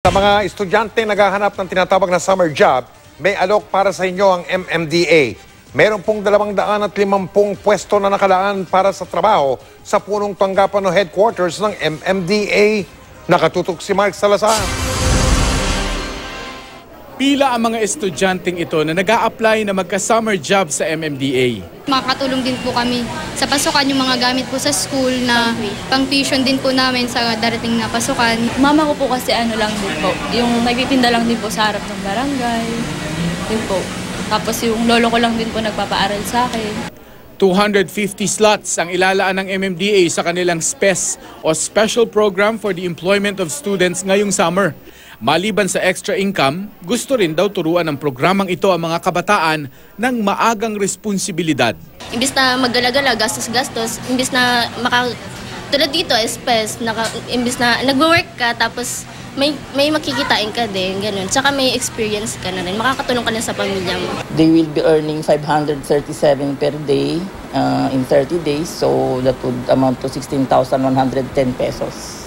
Sa mga estudyante naghahanap ng tinatawag na summer job, may alok para sa inyo ang MMDA. Meron pong 250 pwesto na nakalaan para sa trabaho sa punong tanggapan o headquarters ng MMDA. Nakatutok si Mark Salazar. Pila ang mga estudyanteng ito na nag-a-apply na magka-summer job sa MMDA. Makakatulong din po kami sa pasukan, yung mga gamit po sa school na pang-tuition din po namin sa darating na pasukan. Mama ko po kasi ano lang din po, yung nagtitinda lang din po sa harap ng barangay. Yun po. Tapos yung lolo ko lang din po nagpapaaral sa akin. 250 slots ang ilalaan ng MMDA sa kanilang SPES o Special Program for the Employment of Students ngayong summer. Maliban sa extra income, gusto rin daw turuan ng programang ito ang mga kabataan ng maagang responsibilidad. Imbis na maggalagala, gastos-gastos, imbis na tulad dito, SPES, imbis na nagwo-work ka tapos may makikitain ka din, ganun. Tsaka may experience ka na rin, makakatulong ka na sa pamilya mo. They will be earning 537 per day in 30 days, so that would amount to 16,110 pesos.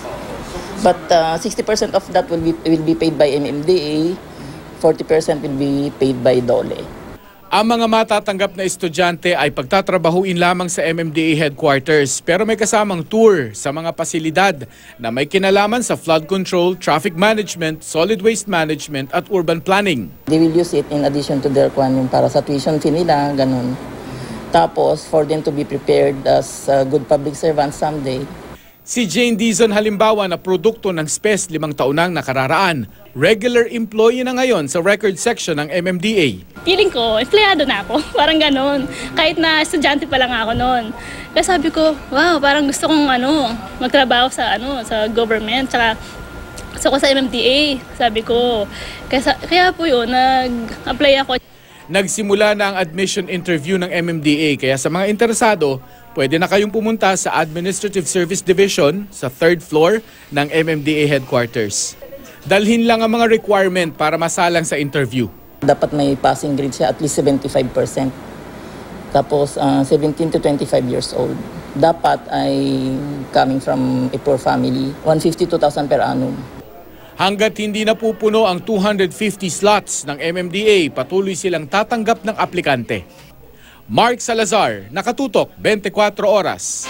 But 60% of that will be paid by MMDA, 40% will be paid by DOLE. Ang mga matatanggap na estudyante ay pagtatrabahuin lamang sa MMDA headquarters pero may kasamang tour sa mga pasilidad na may kinalaman sa flood control, traffic management, solid waste management at urban planning. They will use it in addition to their yung para sa tuition fee nila, ganun. Tapos for them to be prepared as good public servants someday. Si Jane Dizon halimbawa na produkto ng SPES 5 taon nang nakararaan, regular employee na ngayon sa record section ng MMDA. Feeling ko, empleyado na ako. Parang ganon. Kahit na estudyante pa lang ako noon. Kaya sabi ko, wow, parang gusto kong magtrabaho sa government. Tsaka gusto ko sa MMDA, sabi ko. Kaya po yun, nag-apply ako. Nagsimula na ang admission interview ng MMDA kaya sa mga interesado, pwede na kayong pumunta sa Administrative Service Division sa 3rd floor ng MMDA headquarters. Dalhin lang ang mga requirement para masalang sa interview. Dapat may passing grade siya at least 75%. Tapos 17 to 25 years old. Dapat ay coming from a poor family, 152,000 per annum. Hanggat hindi napupuno ang 250 slots ng MMDA, patuloy silang tatanggap ng aplikante. Mark Salazar, Nakatutok, 24 Oras.